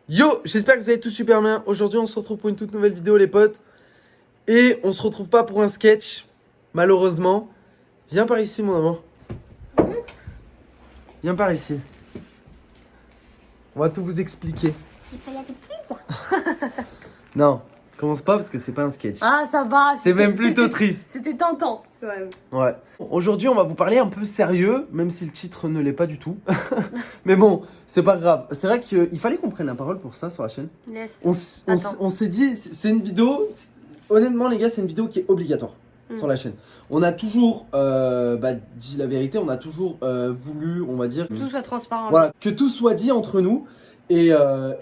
Yo, j'espère que vous allez tous super bien. Aujourd'hui, on se retrouve pour une toute nouvelle vidéo, les potes. Et on se retrouve pas pour un sketch, malheureusement. Viens par ici, mon amour. Viens par ici. On va tout vous expliquer. J'ai fait la bêtise. Non, commence pas parce que c'est pas un sketch. Ah, ça va. C'est même plutôt triste. C'était tentant, quand même. Ouais. Aujourd'hui, on va vous parler un peu sérieux, même si le titre ne l'est pas du tout. Mais bon, c'est pas grave. C'est vrai qu'il fallait qu'on prenne la parole pour ça sur la chaîne. Laisse. On s'est dit, c'est une vidéo. Honnêtement, les gars, c'est une vidéo qui est obligatoire sur la chaîne. On a toujours dit la vérité, on a toujours voulu, on va dire, Que tout soit transparent. voilà, que tout soit dit entre nous. Et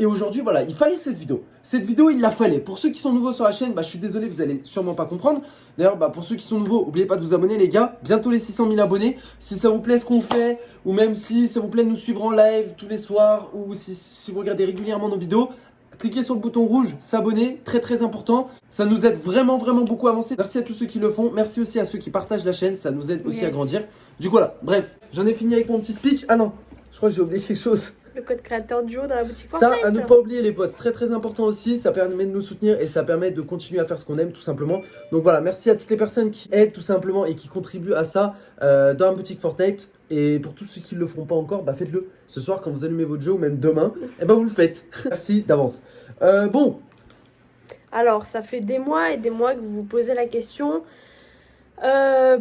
aujourd'hui, voilà, il fallait cette vidéo. Cette vidéo, il la fallait. Pour ceux qui sont nouveaux sur la chaîne, je suis désolé, vous allez sûrement pas comprendre. D'ailleurs, pour ceux qui sont nouveaux, n'oubliez pas de vous abonner, les gars. Bientôt les 600 000 abonnés. Si ça vous plaît ce qu'on fait, ou même si ça vous plaît de nous suivre en live tous les soirs, ou si vous regardez régulièrement nos vidéos, cliquez sur le bouton rouge, s'abonner, très très important. Ça nous aide vraiment beaucoup à avancer. Merci à tous ceux qui le font. Merci aussi à ceux qui partagent la chaîne. Ça nous aide aussi à grandir. Du coup, voilà. Bref, j'en ai fini avec mon petit speech. Ah non, je crois que j'ai oublié quelque chose. Le code créateur duo dans la boutique Ça, Fortnite. à ne pas oublier les potes, très important aussi, ça permet de nous soutenir et ça permet de continuer à faire ce qu'on aime tout simplement. Donc voilà, merci à toutes les personnes qui aident tout simplement et qui contribuent à ça dans la boutique Fortnite. Et pour tous ceux qui ne le feront pas encore, faites-le ce soir quand vous allumez votre jeu ou même demain, vous le faites. Merci d'avance. Bon. Alors, ça fait des mois et des mois que vous vous posez la question.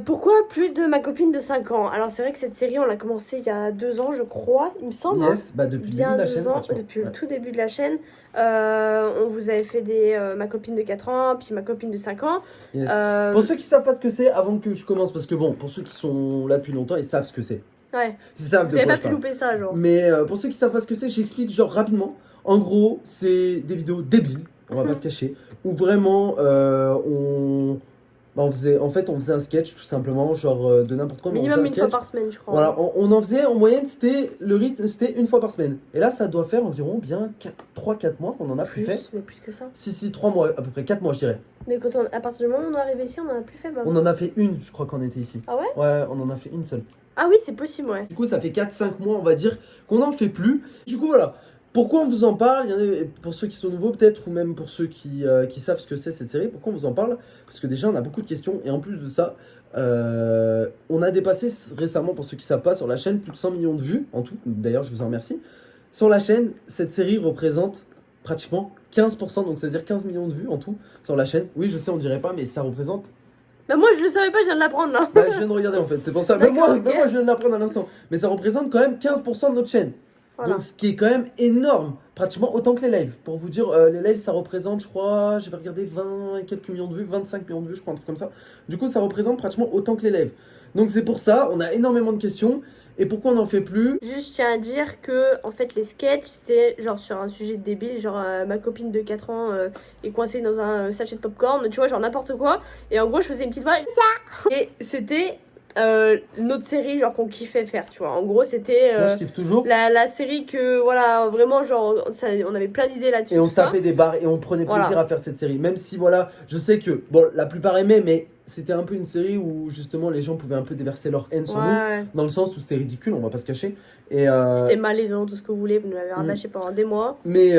Pourquoi plus de ma copine de 5 ans? Alors c'est vrai que cette série on l'a commencé il y a 2 ans je crois, il me semble. Yes, depuis le début de la chaîne. Depuis le tout début de la chaîne. On vous avait fait des ma copine de 4 ans, puis ma copine de 5 ans. Yes. Pour ceux qui savent pas ce que c'est, avant que je commence, parce que bon, pour ceux qui sont là depuis longtemps, ils savent ce que c'est. Ouais. Ils savent vous avez pas pu louper ça genre. Mais pour ceux qui savent pas ce que c'est, j'explique genre rapidement. En gros, c'est des vidéos débiles, on va pas se cacher, où vraiment on faisait un sketch tout simplement, genre de n'importe quoi. Minimum une fois par semaine, je crois. Voilà, on en faisait en moyenne, le rythme c'était une fois par semaine. Et là, ça doit faire environ bien 3-4 mois qu'on en a plus fait. Mais plus que ça. Si, 3 mois, à peu près 4 mois, je dirais. Mais à partir du moment où on est arrivé ici, on en a plus fait. On en a fait une, je crois qu'on était ici. Ah ouais? Ouais, on en a fait une seule. Ah oui, c'est possible, ouais. Du coup, ça fait 4-5 mois, on va dire, qu'on n'en fait plus. Du coup, voilà. Pourquoi on vous en parle? Il y en a pour ceux qui sont nouveaux peut-être, ou même pour ceux qui savent ce que c'est cette série. Pourquoi on vous en parle? Parce que déjà, on a beaucoup de questions. Et en plus de ça, on a dépassé récemment, pour ceux qui ne savent pas, sur la chaîne, plus de 100 millions de vues en tout. D'ailleurs, je vous en remercie. Sur la chaîne, cette série représente pratiquement 15%. Donc ça veut dire 15 millions de vues en tout sur la chaîne. Oui, je sais, on dirait pas, mais ça représente... Bah moi je le savais pas, je viens de l'apprendre là. je viens de regarder en fait, c'est pour ça. Même moi, je viens de l'apprendre à l'instant. Mais ça représente quand même 15% de notre chaîne. Voilà. Donc ce qui est quand même énorme, pratiquement autant que les lives. Pour vous dire, les lives ça représente, je crois, j'avais regardé 20 et quelques millions de vues, 25 millions de vues, je crois, un truc comme ça. Du coup ça représente pratiquement autant que les lives. Donc c'est pour ça, on a énormément de questions. Et pourquoi on n'en fait plus? Juste, je tiens à dire que, en fait, les sketchs, c'est genre sur un sujet débile, genre ma copine de 4 ans est coincée dans un sachet de popcorn, tu vois, genre n'importe quoi. Et en gros, je faisais une petite voix. Et c'était notre série, genre qu'on kiffait faire, tu vois. En gros, c'était. Moi, je kiffe toujours. La série que, voilà, vraiment, genre, on avait plein d'idées là-dessus. Et on se tapait des barres et on prenait plaisir à faire cette série. Même si, voilà, je sais que, bon, la plupart aimaient, mais c'était un peu une série où justement les gens pouvaient un peu déverser leur haine sur nous, dans le sens où c'était ridicule, on va pas se cacher. Et c'était malaisant, tout ce que vous voulez, vous nous l'avez rabâché pendant des mois. Mais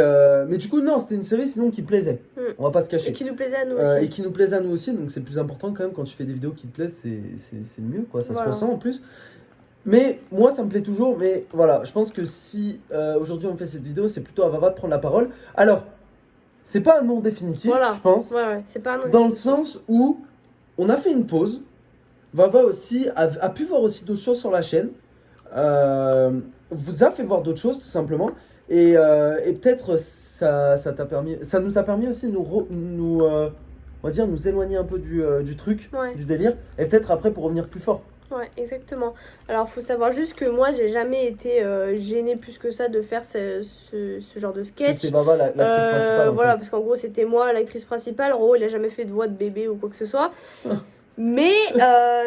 du coup, non, c'était une série sinon qui plaisait, on va pas se cacher. Et qui nous plaisait à nous aussi. Et qui nous plaisait à nous aussi, donc c'est le plus important quand même, quand tu fais des vidéos qui te plaisent, c'est le mieux, quoi, ça se ressent en plus. Mais moi ça me plaît toujours, mais voilà, je pense que si aujourd'hui on fait cette vidéo, c'est plutôt à Vava de prendre la parole. Alors, c'est pas un nom définitif, je pense, c'est pas un nom dans le sens où on a fait une pause. Vava aussi a pu voir aussi d'autres choses sur la chaîne. Vous a fait voir d'autres choses tout simplement. Et peut-être ça nous a permis aussi de on va dire, nous éloigner un peu du truc, du délire. Et peut-être après pour revenir plus fort. Ouais, exactement. Alors, faut savoir juste que moi, j'ai jamais été gênée plus que ça de faire ce genre de sketch. C'était Vava, l'actrice principale. Voilà, parce qu'en gros, c'était moi, l'actrice principale. Ro, il a jamais fait de voix de bébé ou quoi que ce soit. Mais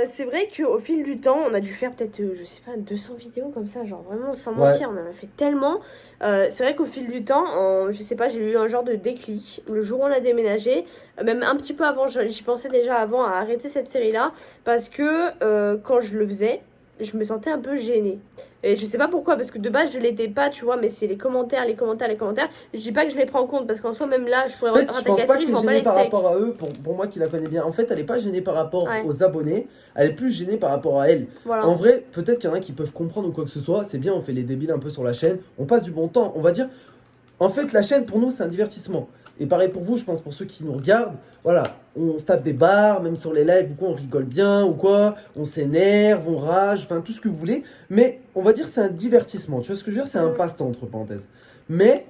c'est vrai qu'au fil du temps, on a dû faire peut-être, je sais pas, 200 vidéos comme ça, genre vraiment sans mentir, on en a fait tellement. C'est vrai qu'au fil du temps, je sais pas, j'ai eu un genre de déclic. Le jour où on a déménagé, même un petit peu avant, j'y pensais déjà avant à arrêter cette série-là, parce que quand je le faisais, je me sentais un peu gênée. Et je sais pas pourquoi, parce que de base je l'étais pas, tu vois, mais c'est les commentaires. Je dis pas que je les prends en compte, parce qu'en soi, même là, je pourrais En fait, je pense pas que je t'es vends pas gênée les par steaks. rapport à eux, pour moi qui la connais bien. En fait, elle est pas gênée par rapport Ouais. aux abonnés, elle est plus gênée par rapport à elle. Voilà. En vrai, peut-être qu'il y en a qui peuvent comprendre ou quoi que ce soit, c'est bien, on fait les débiles un peu sur la chaîne, on passe du bon temps, on va dire. En fait, la chaîne pour nous, c'est un divertissement. Et pareil pour vous, je pense, pour ceux qui nous regardent, voilà, on se tape des barres, même sur les lives ou quoi, on rigole bien ou quoi, on s'énerve, on rage, enfin tout ce que vous voulez. Mais on va dire c'est un divertissement, tu vois ce que je veux dire, c'est un passe-temps entre parenthèses. Mais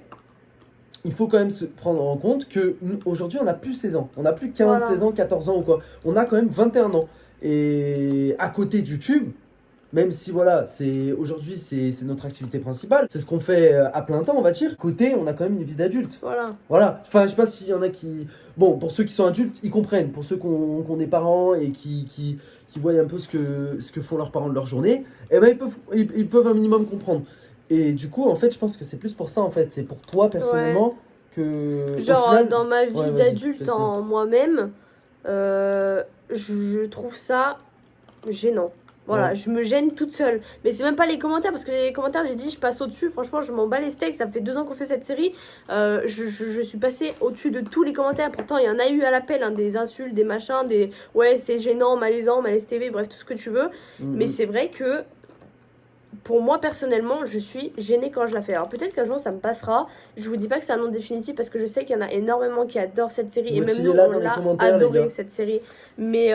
il faut quand même se prendre en compte que aujourd'hui on n'a plus 16 ans, on n'a plus 15, Voilà. 16 ans, 14 ans ou quoi, on a quand même 21 ans. Et à côté de YouTube, même si voilà, aujourd'hui c'est notre activité principale, c'est ce qu'on fait à plein temps, on va dire. Côté, on a quand même une vie d'adulte. Voilà. Voilà. Enfin, je sais pas s'il y en a qui. Bon, pour ceux qui sont adultes, ils comprennent. Pour ceux qui ont des parents et qui voient un peu ce que font leurs parents de leur journée, eh ben ils peuvent un minimum comprendre. Et du coup, en fait, je pense que c'est plus pour ça, en fait. C'est pour toi personnellement que. Genre, au final- dans ma vie Ouais, vas-y, d'adulte vas-y. en moi-même, je trouve ça gênant. Voilà, Ouais. je me gêne toute seule. Mais c'est même pas les commentaires, parce que les commentaires, j'ai dit, je passe au-dessus. Franchement, je m'en bats les steaks. Ça fait 2 ans qu'on fait cette série. Je suis passée au-dessus de tous les commentaires. Pourtant, il y en a eu à l'appel, hein, des insultes, des machins, des ouais, c'est gênant, malaisant, malaise TV, bref, tout ce que tu veux. Mais c'est vrai que pour moi personnellement, je suis gênée quand je la fais. Alors peut-être qu'un jour ça me passera. Je vous dis pas que c'est un nom définitif parce que je sais qu'il y en a énormément qui adorent cette série et même nous Motivez-la on dans les l'a commentaires, les adoré gars. cette série. Mais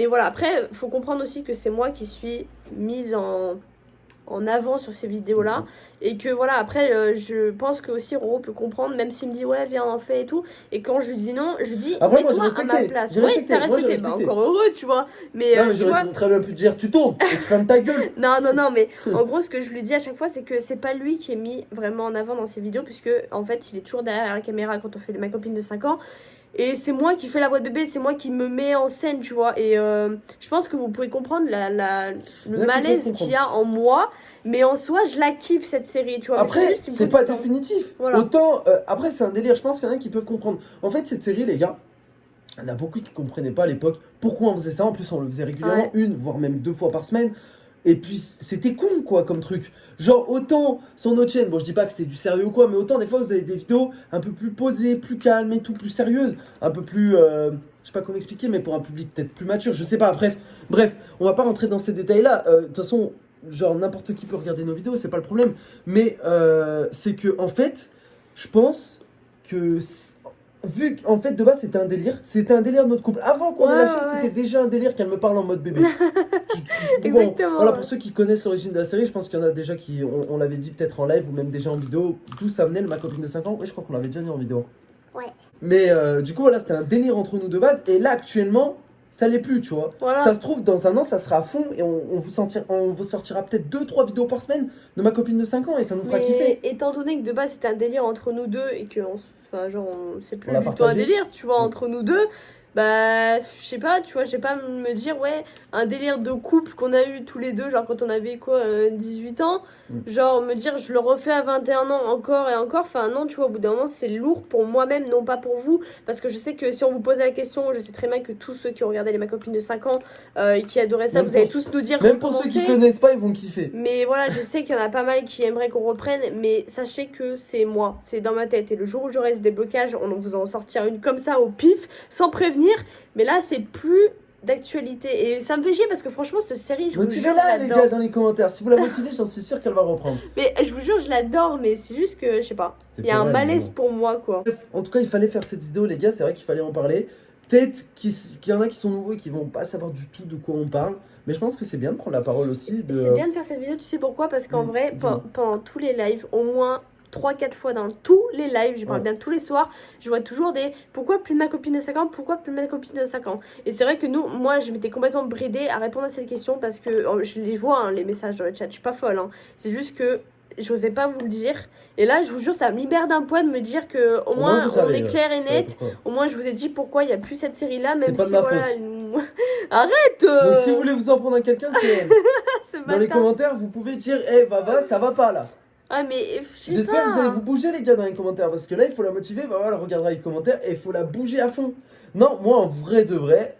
voilà, après faut comprendre aussi que c'est moi qui suis mise en avant sur ces vidéos là et que voilà après je pense que aussi Roro peut comprendre même s'il me dit ouais viens on en fait et tout et quand je lui dis non je lui dis Après, moi, j'ai mets-toi à ma respecté. place. J'ai Oui respecté. t'as Moi, j'ai respecté, bah, respecté. encore heureux tu vois mais, Non, mais tu vois, j'aurais très bien pu te dire, tu tournes et tu fermes ta gueule. non, mais en gros, ce que je lui dis à chaque fois, c'est que c'est pas lui qui est mis vraiment en avant dans ses vidéos, puisque en fait, il est toujours derrière la caméra quand on fait ma copine de 5 ans. Et c'est moi qui fais la voix de bébé, c'est moi qui me mets en scène, tu vois. Et je pense que vous pouvez comprendre le Ouais, malaise comprendre. qu'il y a en moi. Mais en soi, je la kiffe cette série, tu vois. Mais Après, juste, il me c'est faut pas du temps. définitif. Voilà. Autant, après, c'est un délire. Je pense qu'il y en a qui peuvent comprendre. En fait, cette série, les gars, il y en a beaucoup qui comprenaient pas à l'époque pourquoi on faisait ça. En plus, on le faisait régulièrement, Ouais. 1 voire même 2 fois par semaine. Et puis, c'était con, quoi, comme truc. Genre, autant sur notre chaîne, bon, je dis pas que c'est du sérieux ou quoi, mais autant des fois, vous avez des vidéos un peu plus posées, plus calmes et tout, plus sérieuses, un peu plus. Je sais pas comment expliquer, mais pour un public peut-être plus mature, je sais pas. Bref, on va pas rentrer dans ces détails-là. De toute façon, genre, n'importe qui peut regarder nos vidéos, c'est pas le problème. Mais c'est que, en fait, je pense que. Vu qu'en fait de base c'était un délire de notre couple. Avant qu'on ait la chaîne, c'était déjà un délire qu'elle me parle en mode bébé. Exactement, Voilà, ouais. pour ceux qui connaissent l'origine de la série, je pense qu'il y en a déjà qui, on l'avait dit peut-être en live ou même déjà en vidéo, d'où ça venait, ma copine de 5 ans. Oui, je crois qu'on l'avait déjà dit en vidéo. Ouais. Mais du coup, voilà, c'était un délire entre nous de base. Et là, actuellement, ça l'est plus, tu vois. Voilà. Ça se trouve, dans un an, ça sera à fond et on vous sortira peut-être 2-3 vidéos par semaine de ma copine de 5 ans et ça nous fera kiffer. Mais étant donné que de base c'était un délire entre nous deux et que enfin genre c'est plus On l'a du tout un partagé. délire tu vois entre nous deux, bah je sais pas, tu vois, je vais pas me dire ouais un délire de couple qu'on a eu tous les deux genre quand on avait quoi 18 ans, genre me dire je le refais à 21 ans encore et encore, enfin non tu vois au bout d'un moment c'est lourd pour moi-même, non pas pour vous, parce que je sais que si on vous posait la question, je sais très bien que tous ceux qui ont regardé les ma copine de 5 ans et qui adoraient ça, Même vous allez pour- tous nous dire Même qu'on pour ceux qui pensait. connaissent pas, ils vont kiffer. Mais voilà, je sais qu'il y en a pas mal qui aimeraient qu'on reprenne, mais sachez que c'est moi, c'est dans ma tête. Et le jour où j'aurai ce déblocage, on vous en sortira une comme ça au pif, sans prévenir. Mais là, c'est plus d'actualité. Et ça me fait chier parce que franchement, cette série, je vous jure, Motivez-la, je les l'adore. gars, dans les commentaires. Si vous la motivez, j'en suis sûr qu'elle va reprendre. Mais je vous jure, je l'adore, mais c'est juste que, je sais pas, C'est il y a pour un elle, malaise mais bon. pour moi, quoi. En tout cas, il fallait faire cette vidéo, les gars. C'est vrai qu'il fallait en parler. Peut-être qu'il y en a qui sont nouveaux et qui vont pas savoir du tout de quoi on parle. Mais je pense que c'est bien de prendre la parole aussi. C'est bien de faire cette vidéo, tu sais pourquoi? Parce qu'en vrai, dis-moi. pendant tous les lives, au moins 3-4 fois dans tous les lives, je parle Ouais. bien tous les soirs, je vois toujours des pourquoi plus ma copine de 5 ans, pourquoi plus ma copine de 5 ans. Et c'est vrai que moi je m'étais complètement bridée à répondre à cette question parce que je les vois hein, les messages dans le chat, je suis pas folle, hein. C'est juste que j'osais pas vous le dire. Et là, je vous jure, ça me libère d'un poids de me dire que au moins vous savez, on est clair et vous savez net. pourquoi. Au moins, je vous ai dit pourquoi il n'y a plus cette série-là, même pas si de ma voilà. faute. Arrête Donc si vous voulez vous en prendre à quelqu'un, c'est elle. ce Dans les bâtard. commentaires, vous pouvez dire, eh, va, ça va pas là. Ah, mais je sais J'espère que vous allez pas. vous bouger les gars dans les commentaires parce que là il faut la motiver, bah voilà, elle regardera les commentaires et il faut la bouger à fond. Non, moi en vrai de vrai,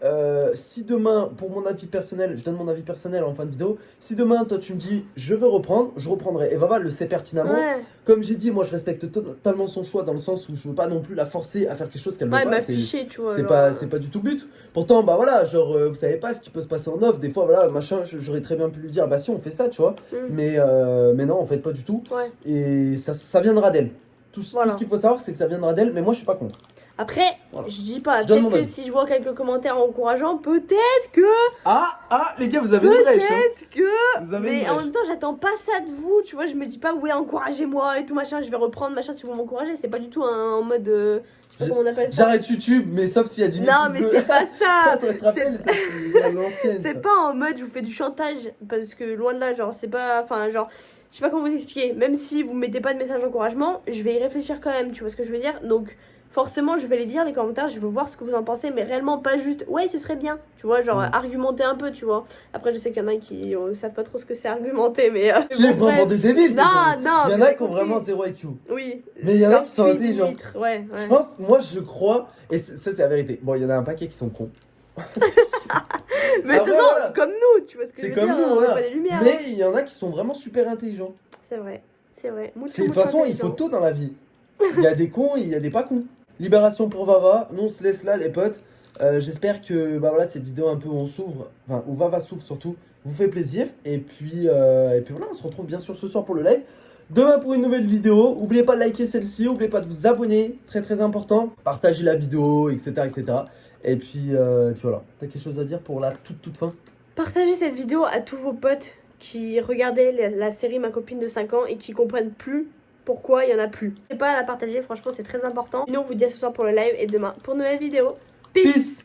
si demain, pour mon avis personnel, je donne mon avis personnel en fin de vidéo, si demain toi tu me dis je veux reprendre, je reprendrai. Et Vava le sait pertinemment. Ouais, Comme j'ai dit, moi je respecte totalement son choix dans le sens où je veux pas non plus la forcer à faire quelque chose qu'elle veut ouais, pas. m'afficher, tu vois. C'est genre, pas du tout le but. Pourtant, bah voilà, genre, vous savez pas ce qui peut se passer en off. Des fois, voilà, machin, j'aurais très bien pu lui dire, bah si, on fait ça, tu vois. Mais non, en fait, pas du tout. Ouais. Et ça viendra d'elle. Voilà. Tout ce qu'il faut savoir, c'est que ça viendra d'elle, mais moi, je suis pas contre. Après, Voilà. je dis pas, Je donne peut-être mon que avis. si je vois quelques commentaires encourageants, peut-être que. Ah, les gars, vous avez une brèche, hein. Peut-être que. Vous avez une Mais en brèche. même temps, j'attends pas ça de vous, tu vois. Je me dis pas, ouais, encouragez-moi et tout machin, je vais reprendre machin si vous m'encouragez. C'est pas du tout en mode. Je sais pas comment on appelle ça. J'arrête YouTube, mais sauf s'il y a 10 000 Non, pouces mais bleus. c'est pas ça. Tu te rappelles, ça, c'est l'ancienne. C'est ça. pas en mode je vous fais du chantage parce que loin de là, genre c'est pas, enfin genre je sais pas comment vous expliquer. Même si vous mettez pas de message d'encouragement, je vais y réfléchir quand même. Tu vois ce que je veux dire? Donc forcément, je vais les lire les commentaires, je veux voir ce que vous en pensez, mais réellement pas juste ouais ce serait bien. Tu vois, genre argumenter un peu, tu vois. Après, je sais qu'il y en a qui savent pas trop ce que c'est argumenter, mais. Tu es vraiment des débiles. Non, non. Il y en mais a t'as qui ont compris. vraiment zéro IQ. Oui. Mais il y en a qui sont Puis, intelligents. Dimitri, ouais, ouais. Je pense, moi je crois, et ça c'est la vérité. Bon, il y en a un paquet qui sont cons. Mais de toute Après, façon, voilà. comme nous, tu vois ce que je C'est veux comme dire. nous, on a voilà. pas des lumières. Mais il y en a qui sont vraiment super intelligents. C'est vrai, c'est vrai. De toute façon, il faut tout dans la vie. Il y a des cons, il y a des pas cons. Libération pour Vava, nous on se laisse là les potes. J'espère que bah voilà, cette vidéo un peu où on s'ouvre, enfin où Vava s'ouvre surtout, vous fait plaisir. Et puis voilà, on se retrouve bien sûr ce soir pour le live. Demain pour une nouvelle vidéo. N'oubliez pas de liker celle-ci, n'oubliez pas de vous abonner, très très important. Partagez la vidéo, etc. etc. Et puis voilà, t'as quelque chose à dire pour la toute fin? Partagez cette vidéo à tous vos potes qui regardaient la série Ma copine de 5 ans et qui comprennent plus pourquoi il y en a plus. N'hésitez pas à la partager, franchement c'est très important. Sinon on vous dit à ce soir pour le live et demain pour une nouvelle vidéo. Peace. Peace.